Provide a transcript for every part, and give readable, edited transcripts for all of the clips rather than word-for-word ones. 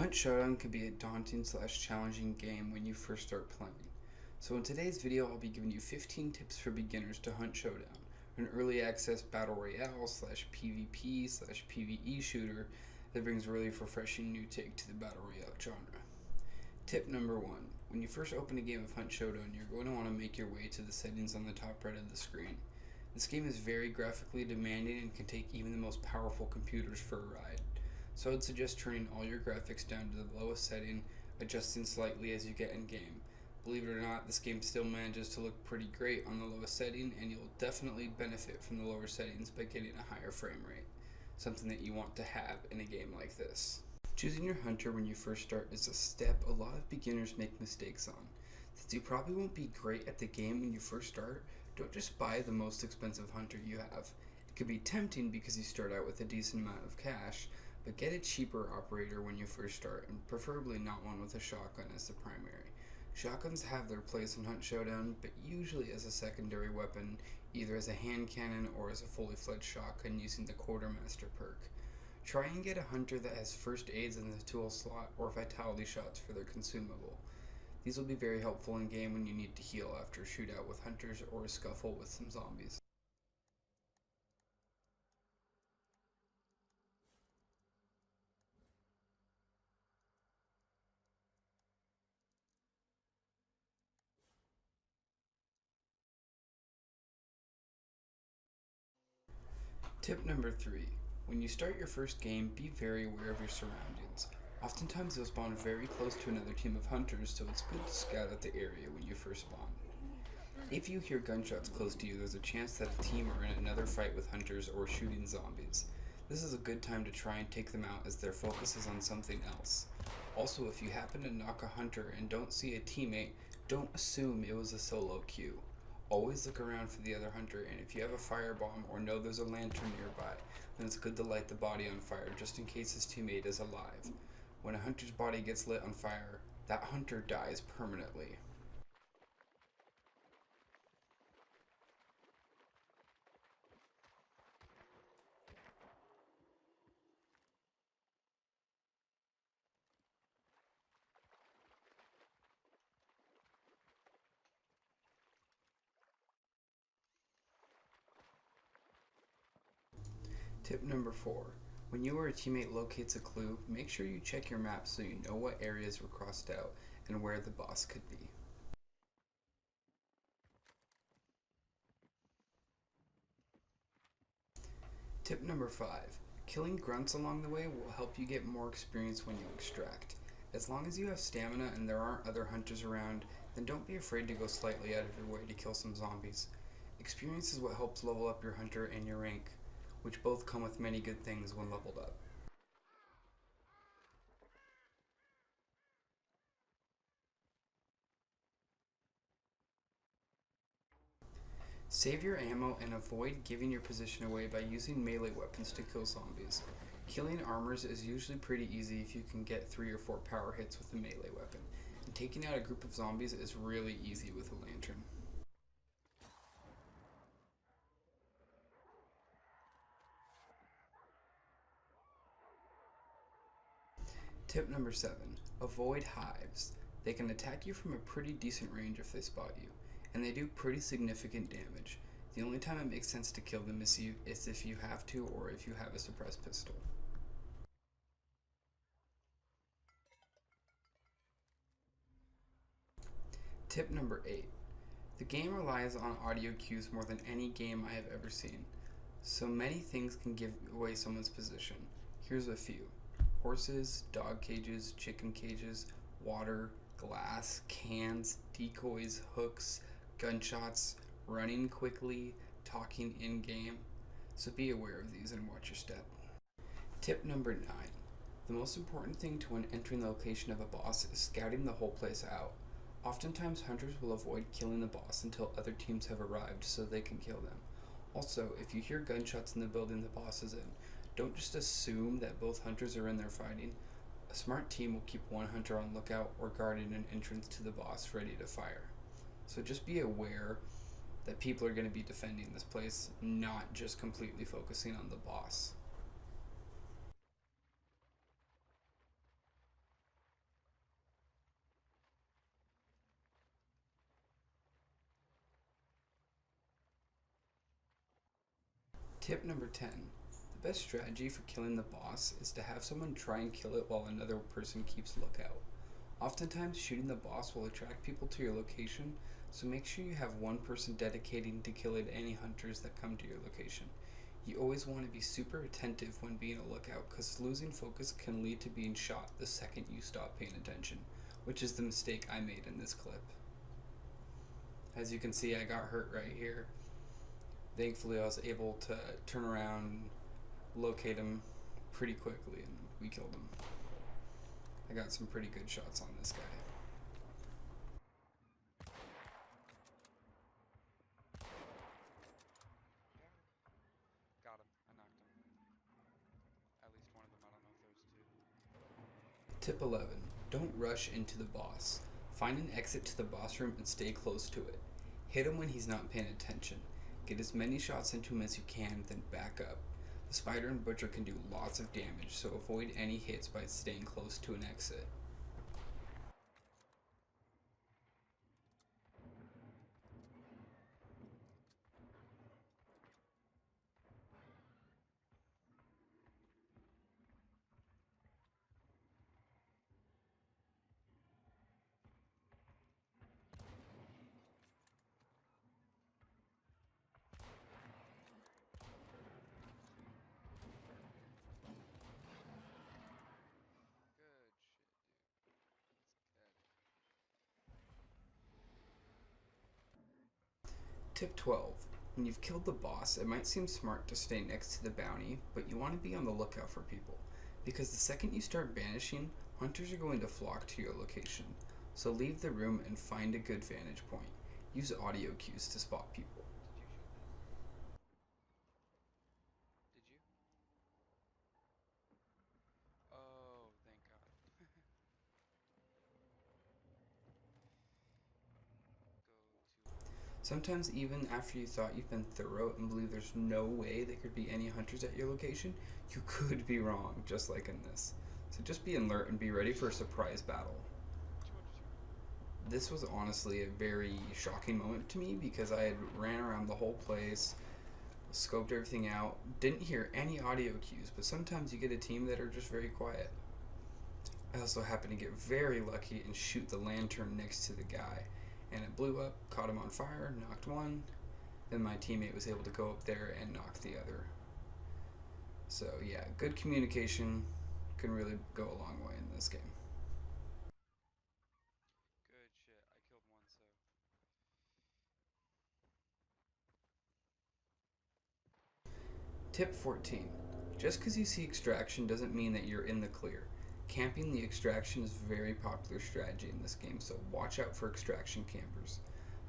Hunt Showdown can be a daunting slash challenging game when you first start playing. So in today's video I'll be giving you 15 tips for beginners to Hunt Showdown, an early access battle royale slash PvP slash PvE shooter that brings a really refreshing new take to the battle royale genre. Tip number 1. When you first open a game of Hunt Showdown, you're going to want to make your way to the settings on the top right of the screen. This game is very graphically demanding and can take even the most powerful computers for a ride. So I'd suggest turning all your graphics down to the lowest setting, adjusting slightly as you get in game. Believe it or not, this game still manages to look pretty great on the lowest setting, and you'll definitely benefit from the lower settings by getting a higher frame rate, something that you want to have in a game like this. Choosing your hunter when you first start is a step a lot of beginners make mistakes on. Since you probably won't be great at the game when you first start, don't just buy the most expensive hunter you have. It could be tempting because you start out with a decent amount of cash, but get a cheaper operator when you first start, and preferably not one with a shotgun as the primary. Shotguns have their place in Hunt Showdown, but usually as a secondary weapon, either as a hand cannon or as a fully fledged shotgun using the Quartermaster perk. Try and get a hunter that has first aids in the tool slot or vitality shots for their consumable. These will be very helpful in game when you need to heal after a shootout with hunters or a scuffle with some zombies. Tip number 3. When you start your first game, be very aware of your surroundings. Oftentimes you'll spawn very close to another team of hunters, so it's good to scout out the area when you first spawn. If you hear gunshots close to you, there's a chance that a team are in another fight with hunters or shooting zombies. This is a good time to try and take them out as their focus is on something else. Also, if you happen to knock a hunter and don't see a teammate, don't assume it was a solo queue. Always look around for the other hunter, and if you have a firebomb or know there's a lantern nearby, then it's good to light the body on fire just in case his teammate is alive. When a hunter's body gets lit on fire, that hunter dies permanently. Tip number 4. When you or a teammate locates a clue, make sure you check your map so you know what areas were crossed out and where the boss could be. Tip number 5. Killing grunts along the way will help you get more experience when you extract. As long as you have stamina and there aren't other hunters around, then don't be afraid to go slightly out of your way to kill some zombies. Experience is what helps level up your hunter and your rank, which both come with many good things when leveled up. Save your ammo and avoid giving your position away by using melee weapons to kill zombies. Killing armors is usually pretty easy if you can get 3 or 4 power hits with a melee weapon, and taking out a group of zombies is really easy with a lantern. Tip number 7. Avoid hives. They can attack you from a pretty decent range if they spot you, and they do pretty significant damage. The only time it makes sense to kill them is if you have to or if you have a suppressed pistol. Tip number 8. The game relies on audio cues more than any game I have ever seen, so many things can give away someone's position. Here's a few. Horses, dog cages, chicken cages, water, glass, cans, decoys, hooks, gunshots, running quickly, talking in-game. So be aware of these and watch your step. Tip number 9. The most important thing to when entering the location of a boss is scouting the whole place out. Oftentimes hunters will avoid killing the boss until other teams have arrived so they can kill them. Also, if you hear gunshots in the building the boss is in, don't just assume that both hunters are in there fighting. A smart team will keep one hunter on lookout or guarding an entrance to the boss ready to fire. So just be aware that people are going to be defending this place, not just completely focusing on the boss. Tip number 10. The best strategy for killing the boss is to have someone try and kill it while another person keeps lookout. Oftentimes, shooting the boss will attract people to your location, so make sure you have one person dedicating to killing any hunters that come to your location. You always want to be super attentive when being a lookout, because losing focus can lead to being shot the second you stop paying attention, which is the mistake I made in this clip. As you can see, I got hurt right here. Thankfully, I was able to turn around, locate him pretty quickly, and we killed him. I got some pretty good shots on this guy. Got him. I knocked him. At least one of them. I don't know if there's two. Tip 11. Don't rush into the boss. Find an exit to the boss room and stay close to it. Hit him when he's not paying attention. Get as many shots into him as you can, then back up. The spider and butcher can do lots of damage, so avoid any hits by staying close to an exit. Good shit, dude. That's Tip 12. When you've killed the boss, it might seem smart to stay next to the bounty, but you want to be on the lookout for people. Because the second you start vanishing, hunters are going to flock to your location. So leave the room and find a good vantage point. Use audio cues to spot people. good. Did you shoot that? Did you? Oh, thank God. Go to Sometimes, even after you thought you've been thorough and believe there's no way there could be any hunters at your location, you could be wrong, just like in this. So just be alert and be ready for a surprise battle. 200. This was honestly a very shocking moment to me because I had ran around the whole place, scoped everything out, didn't hear any audio cues, but sometimes you get a team that are just very quiet. I also happened to get very lucky and shoot the lantern next to the guy, and it blew up, caught him on fire, knocked one. Then my teammate was able to go up there and knock the other. So yeah, good communication can really go a long way in this game. Good shit. I killed one, so. Tip 14. Just because you see extraction doesn't mean that you're in the clear. Camping the extraction is a very popular strategy in this game, so watch out for extraction campers.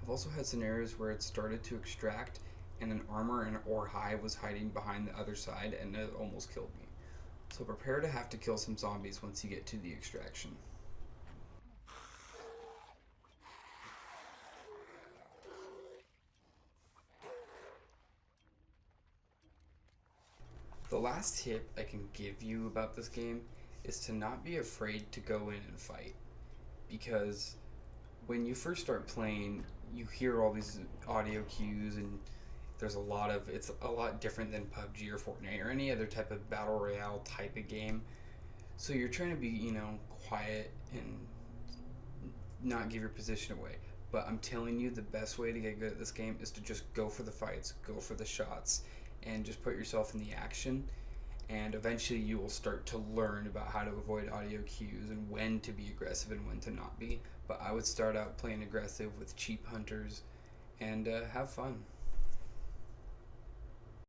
I've also had scenarios where it started to extract and an armor and or hive was hiding behind the other side and it almost killed me. So prepare to have to kill some zombies once you get to the extraction. The last tip I can give you about this game is to not be afraid to go in and fight. Because when you first start playing, you hear all these audio cues and there's it's a lot different than PUBG or Fortnite or any other type of battle royale type of game. So you're trying to be, quiet and not give your position away. But I'm telling you, the best way to get good at this game is to just go for the fights, go for the shots, and just put yourself in the action. And eventually, you will start to learn about how to avoid audio cues and when to be aggressive and when to not be. But I would start out playing aggressive with cheap hunters and have fun.